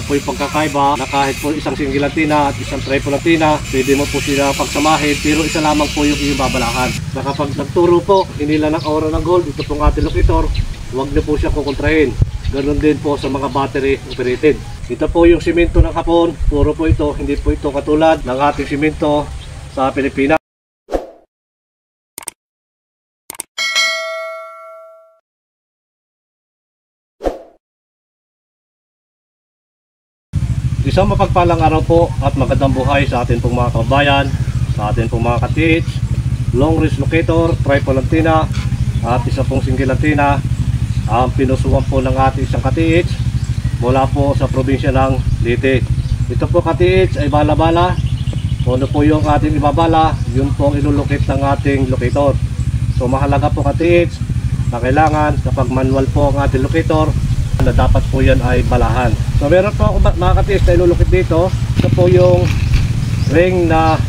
po yung pagkakaiba na kahit po isang single antenna at isang triple antenna, pwede mo po sila pagsamahin, pero isa lamang po yung iyong babalahan. Na kapag nagturo po, hinila ng aura ng gold, ito pong ating locator, huwag niyo po siya kukontrahin. Ganon din po sa mga battery operated. Ito po yung simento ng Hapon, puro po ito, hindi po ito katulad ng ating simento sa Pilipinas. Isang mapagpalang araw po at magandang buhay sa atin pong mga kabayan, sa atin pong mga ka-TH, long range locator, triple antenna at isa pong single antenna ang pinusuan po ng ating isang ka-TH mula po sa probinsya ng Leyte. Ito po ka-TH ay bala-bala. Kung ano po yung ating ibabala, yun po ang ilulocate ng ating locator. So mahalaga po ka-TH na kailangan kapag manual po ang ating locator na dapat po yan ay balahan. So meron po ako mga ka-TH na ilulukit dito. Ito po yung ring na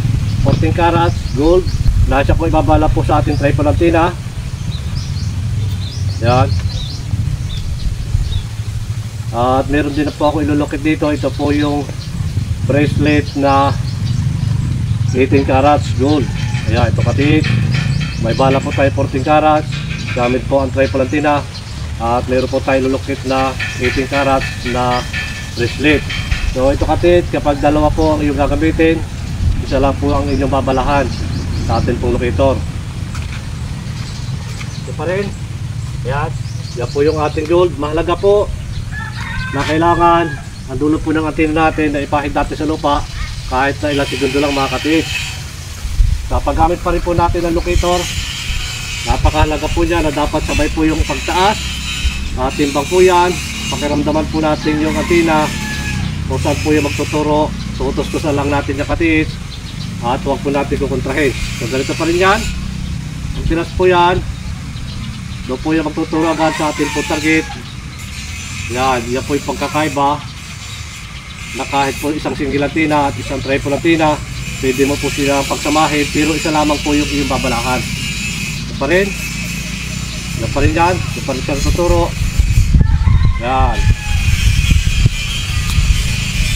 14 carats gold na siya po ibabala po sa ating triple antenna. Yan. At meron din po ako ilulukit dito. Ito po yung bracelet na 18 carats gold. Ayan, ito ka-TH. May bala po tayo 14 carats. Gamit po ang triple antenna. At meron po tayo lulukit na 18 carats na bracelet. So ito ka-TH, kapag dalawa po ang iyong gagamitin, isa lang po ang inyong babalahan sa atin pong locator. Ito pa rin. Yan. Yan po yung ating gold. Mahalaga po na kailangan ang dulo po ng antenna natin na ipahid natin sa lupa kahit na ilang segundo lang mga ka-TH. Sa paggamit pa rin po natin ng locator, napakahalaga po niya na dapat sabay po yung pagtaas. Timbang po yan, pakiramdaman po natin yung antenna kung saan po yung magtuturo. So utos-utosan lang natin yung ka-TH at huwag po natin kukontrahin. So ganito pa rin yan. Ang tinas po yan, doon po yung magtuturo agad sa ating po target. Yan po yung pagkakaiba na kahit po isang single antenna at isang triple antenna, pwede mo po sila pagsamahin, pero isa lamang po yung iyong babalahan. Ito pa rin. Yan pa rin yan. Ito pa rin siya tuturo. Yan.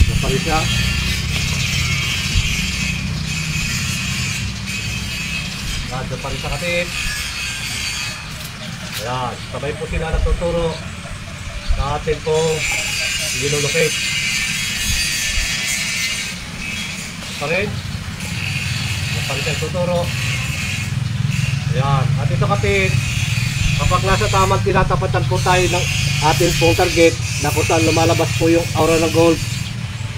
Yan pa rin siya. Yan. Yan pa rin siya ka-TH. Yan. Sabay po sila natuturo sa atin pong ginulocate. Yan pa rin. Yan pa rin siya tuturo. Yan. At ito ka-TH, kapag nasa tamang tinatapatan po tayo ng atin pong target na kung saan lumalabas po yung aura ng gold,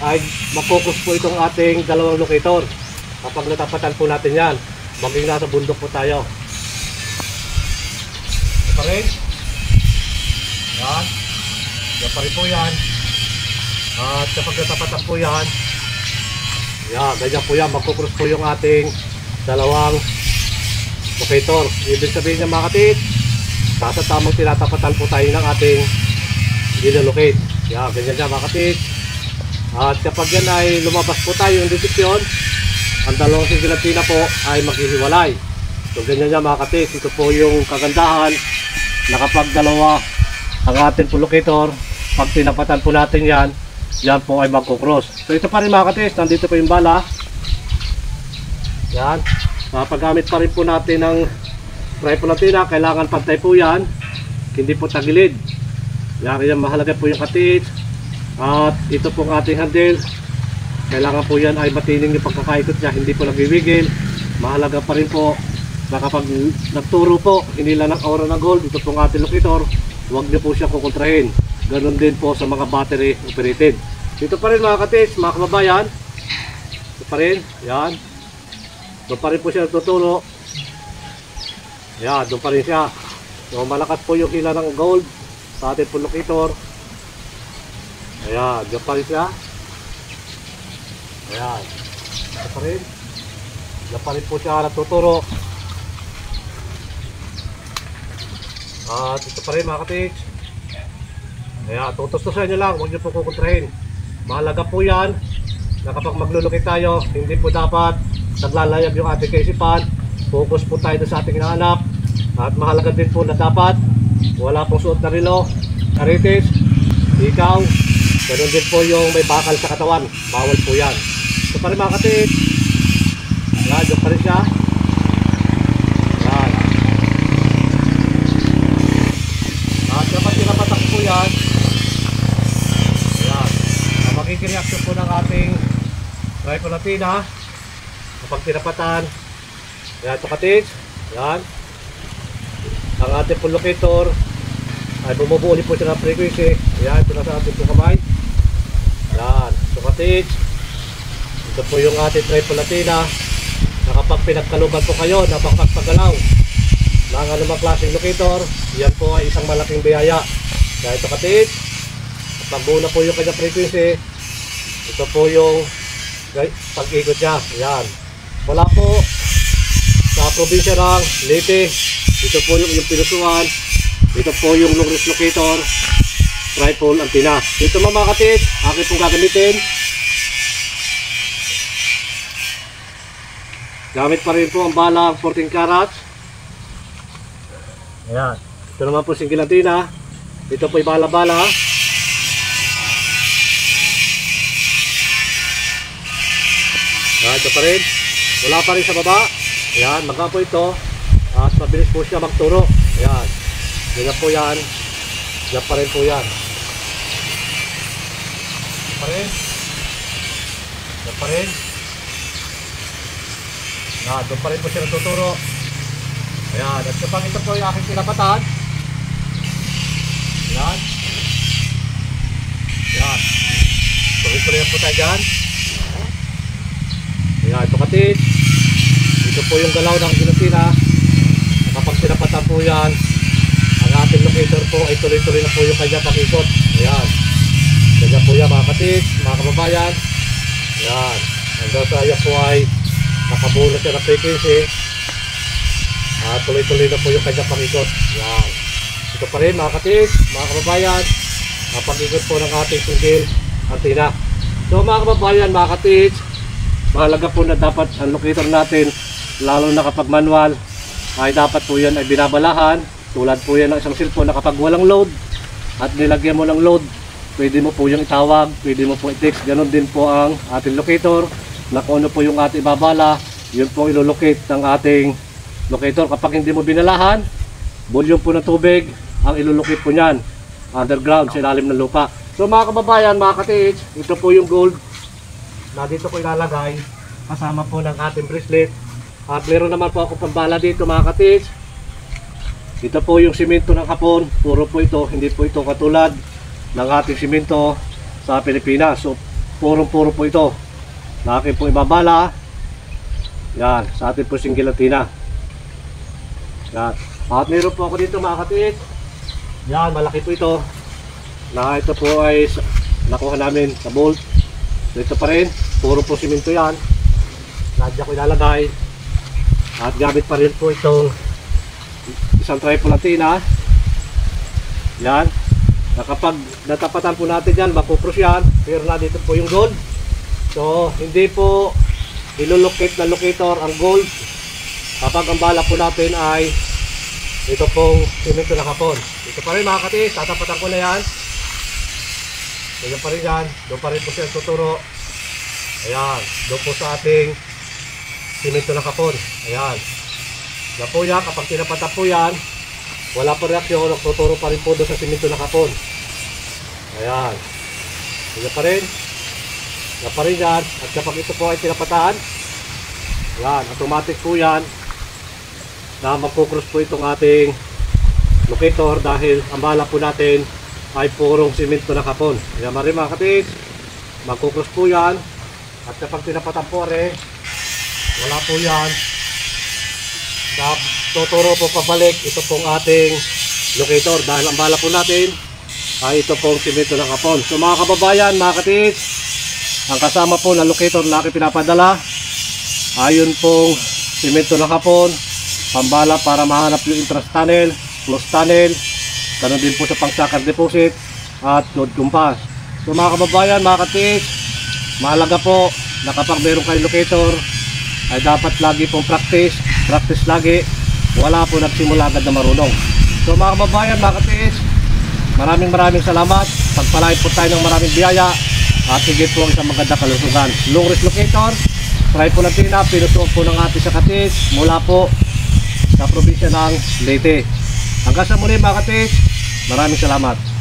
ay mapokus po itong ating dalawang locator. Kapag natapatan po natin yan, maging nasa bundok po tayo. Ito pa rin. Yan. Yan pa rin po yan. At kapag natapatan po yan, yan, ganyan po yan, mapokus po yung ating dalawang locator. Ibig sabihin niya mga ka-TH, sa tamang tinatapatan po tayo ng ating ginalocate. Yan, ganyan siya mga ka-TH. At kapag yan ay lumabas po tayo yung deteksyon, ang dalawang single antenna po ay maghihiwalay. So ganyan siya mga ka-TH. Ito po yung kagandahan na kapag dalawa ang ating po locator, pag tinapatan po natin yan, yan po ay magkukross. So ito pa rin mga ka-TH, nandito po yung bala. Yan. Paggamit pa rin po natin ng triple antenna, kailangan pantay po yan, hindi po tagilid. Yan, mahalaga po yung ka-TH. At ito pong ating handle, kailangan po yan ay matining yung pagkakaikot niya, hindi po nagwiwigil. Mahalaga pa rin po na kapag nagturo po, hinila ng aura ng gold, ito pong ating locator, huwag niyo po siya kukontrahin. Ganon din po sa mga battery operated. Ito pa rin mga ka-TH, mga kababayan. Ito pa rin, yan. Ito pa rin po siya nagtuturo. Ayan, doon pa rin siya. So malakas po yung hila ng gold sa ating po locator. Ayan, doon pa rin siya. Ayan, ito pa rin. Doon pa rin po siya natuturo. At ito pa rin mga ka-TH. Ayan, tutustusan nyo lang, huwag nyo po kukontrahin. Mahalaga po yan na kapag maglulukit tayo, hindi po dapat naglalayag yung ating kaisipan. Focus po tayo sa ating hinahanap. At mahalaga din po na dapat wala pong suot na relo, karitis, ikaw, Ganun din po yung may bakal sa katawan, bawal po yan. So pa rin mga katiits, yan, doon pa rin siya. Yan. At kapag tinapatak po yan, yan, magiging reaction po ng ating tricolatina kapag tinapatan. Yan ito katiits, yan. Ang ating po locator ay bumubuo ulit po siya ng frequency. Yan, ito na sa ating po kamay. Yan, so katiits, ito po yung ating tricolatina na kapag pinagkaluban po kayo, napagpagalaw ng anumang klaseng locator, yan po ay isang malaking biyaya. Kaya ito katiits, kapag buo na po yung kanyang frequency, ito po yung pag-ikot niya. Yan, wala po sa probinsya ng Leyte, ito po yung pinusuan. Ito po yung long range locator tripole antenna. Ito mga katiits, akin pong gagamitin. Gamit pa rin po ang balang 14 carats. Ayan. Ito naman po single antenna. Ito po yung bala-bala. Ayan, ito pa rin. Wala pa rin sa baba. Ayan, magka po ito. At mabilis po siya magturo. Ayan. Yan po yan. Yan pa rin po yan. Yan pa rin. Yan pa rin. Yan, doon pa rin po siya natuturo. Ayan, at kapag ito po yung aking pinapatan. Yan. Yan. Tuloy-tuloy yan po tayo dyan. Ayan, ito katiits. Ito po yung galaw ng gilatina. Kapag pinapatan po yan, ang ating locator po ay tuloy-tuloy na po yung kanya pakikot. Ayan. Ganyan po yan mga katiits, mga kababayan. Ayan. Hanggang sa yan po ay nakabuo na siya ng frequency. Tuloy-tuloy na po yung kanya pakikot. Ayan. Ito pa rin mga katiits, mga kababayan, ang pakikot po ng ating single antenna. So mga kababayan, mga katiits, mahalaga po na dapat ang locator natin, lalo na kapag manual, ay dapat po yan ay binabalahan. Tulad po yan ng isang cellphone na kapag walang load at nilagyan mo ng load, pwede mo po yung itawag, pwede mo po i-text. Ganon din po ang ating locator, na kung ano po yung ating babala, yun po ilolocate ng ating locator. Kapag hindi mo binalahan, volume po ng tubig ang ilolocate po nyan underground sa ilalim ng lupa. So mga kababayan, mga katiits, ito po yung gold na dito ko ilalagay kasama po ng ating bracelet. At meron naman po ako pambala dito mga katiits. Ito po yung simento ng Hapon, puro po ito, hindi po ito katulad ng ating simento sa Pilipinas. So puro po ito na akin po ibabala. Yan, sa ating po single antenna. Yan. At meron po ako dito mga katiits. Yan, malaki po ito. Na ito po ay nakuha namin sa bolt. So ito pa rin, puro po simento yan. Nadya ko ilalagay. At gamit pa rin po itong isang tripole antenna. Yan. Na kapag natapatan po natin yan, mapupros yan. Pero na dito po yung gold. So hindi po ilolocate na locator ang gold kapag ang bala po natin ay ito pong simento ng Hapon. Ito pa rin mga katiits, tatapatan ko na yan. Ganyan pa rin yan. Doon pa rin po siya tuturo. Ayan. Doon po sa ating simento ng Hapon. Ayan. Yan po yan. Kapag tinapatan po yan, wala pa reaksyon. Tuturo pa rin po doon sa simento ng Hapon. Ayan. Ganyan pa rin. Yan pa rin yan. At kapag ito po ay tinapatan, yan. Automatic po yan na magkukross po itong ating locator dahil ang bala po natin ay purong simento ng Hapon. Ayan marim mga katiits, magkukross po yan. At kapag tinapatan po rin, wala po yan na tuturo po pabalik ito pong ating locator dahil ang bala po natin ay ito pong simento ng Hapon. So mga kababayan, mga katiits, ang kasama po na locator na aking pinapadala ayon pong simento ng Hapon, pambala para mahanap yung entrance tunnel, close tunnel, ganoon din po sa pang sucker deposit at load compass. So mga kababayan, mga katiits, mahalaga po na kapag meron kayong locator ay dapat lagi pong practice lagi, wala po nagsimula agad na marunong. So mga kababayan, mga katiits, Maraming salamat. Pagpalain po tayo ng maraming biyaya at higit po ang isang maganda kalusugan. Long Ridge Locator, Tribe po natin na pinutuan po ng ating sa Katis mula po sa probinsya ng Leyte. Hanggang sa muli mga Katis, maraming salamat.